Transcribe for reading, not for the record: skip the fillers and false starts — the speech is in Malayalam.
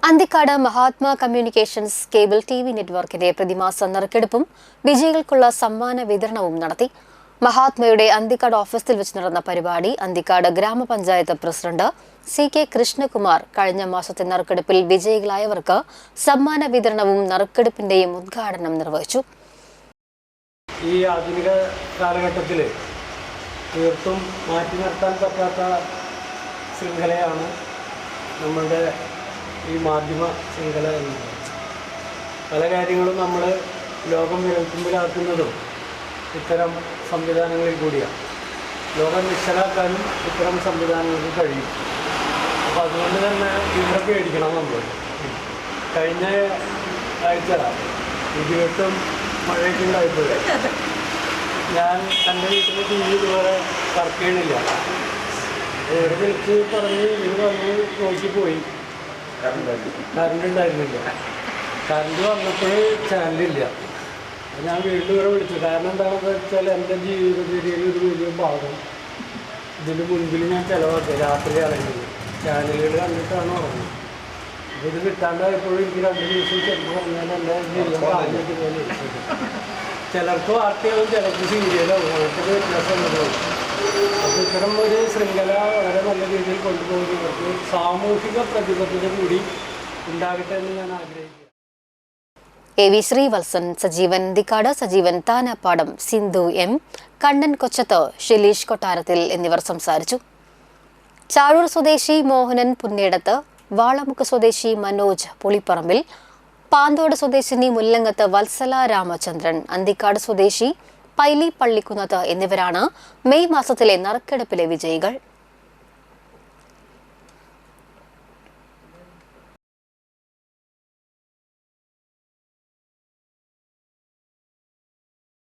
Anthikad Mahatma communications cable TV നെറ്റ്വർക്കിന്റെ പ്രതിമാസ നറുക്കെടുപ്പും വിജയികൾക്കുള്ള സമ്മാന വിതരണവും നടത്തി. മഹാത്മയുടെ അന്തിക്കാട് ഓഫീസിൽ വെച്ച് നടന്ന പരിപാടി അന്തിക്കാട് ഗ്രാമപഞ്ചായത്ത് പ്രസിഡന്റ് CK കൃഷ്ണകുമാർ കഴിഞ്ഞ മാസത്തെ നറുക്കെടുപ്പിൽ വിജയികളായവർക്ക് സമ്മാന വിതരണവും നറുക്കെടുപ്പിന്റെയും ഉദ്ഘാടനം നിർവഹിച്ചു. ഈ ആധുനിക കാലഘട്ടത്തിൽ തീർത്തും മാറ്റി നിർത്താൻ പറ്റാത്ത ശൃംഖലയാണ് നമ്മളുടെ ഈ മാധ്യമ ശൃംഖല എന്നത്. പല കാര്യങ്ങളും നമ്മൾ ലോകം വിരൽത്തുമ്പിലാക്കുന്നതും ഇത്തരം സംവിധാനങ്ങളിൽ കൂടിയാണ്. ലോകം നിശ്ചലാക്കാനും ഇത്തരം സംവിധാനങ്ങൾക്ക് കഴിയും. അപ്പോൾ അതുകൊണ്ട് തന്നെ ഇവിടെ പേടിക്കണം നമ്മൾ. കഴിഞ്ഞ ആഴ്ച ഇടിവെട്ടും മഴയൊക്കെ ഉണ്ടായിപ്പോയി. ഞാൻ എൻ്റെ വീട്ടിൽ TV ഇതുവരെ വർക്ക് ചെയ്യണില്ല. ഒരു വിളിച്ച് പറഞ്ഞ് ഇത് വന്ന് നോക്കിപ്പോയി. കറണ്ട് ഉണ്ടായിരുന്നില്ല. കറണ്ട് വന്നപ്പോൾ ചാനലില്ല. ഞാൻ വീണ്ടും ഇവിടെ വിളിച്ചു. കാരണം എന്താണെന്ന് വെച്ചാൽ എൻ്റെ ജീവിതത്തിൽ ഒരു വലിയ ഭാഗം ഇതിന് മുൻപിൽ ഞാൻ ചിലവാക്കി. രാത്രി ആണെങ്കിൽ ചാനലുകൾ കണ്ടിട്ടാണ് ഉറങ്ങുന്നത്. അപ്പോൾ ഇത് കിട്ടാണ്ടായപ്പോഴും എനിക്ക് 2 ദിവസം ചെറുപ്പം പറഞ്ഞാൽ എൻ്റെ ജീവിതം പറഞ്ഞിട്ട് പോലെ ചിലർക്ക് വാർത്തയാവും, ചിലർക്ക് സീരിയലാവും. അങ്ങനത്തെ വ്യത്യാസം ഉണ്ടാവും. അപ്പോൾ ഇത്തരം ഒരു ശൃംഖല വളരെ നല്ല രീതിയിൽ കൊണ്ടുപോകുന്നവർക്ക് സാമൂഹിക പ്രതിബദ്ധത കൂടി ഉണ്ടാകട്ടെ എന്ന് ഞാൻ ആഗ്രഹിക്കുന്നു. AV ശ്രീവത്സൻ, സജീവൻ അന്തിക്കാട്, സജീവൻ താനാപ്പാടം, സിന്ധു M, കണ്ണൻ കൊച്ചത്ത്, ഷിലീഷ് കൊട്ടാരത്തിൽ എന്നിവർ സംസാരിച്ചു. ചാഴൂർ സ്വദേശി മോഹനൻ പുന്നേടത്ത്, വാളമുക്ക് സ്വദേശി മനോജ് പുളിപ്പറമ്പിൽ, പാന്തോട് സ്വദേശിനി മുല്ലങ്ങത്ത് വത്സല രാമചന്ദ്രൻ, അന്തിക്കാട് സ്വദേശി പൈലി പള്ളിക്കുന്നത്ത് എന്നിവരാണ് മെയ് മാസത്തിലെ നറുക്കെടുപ്പിലെ വിജയികൾ.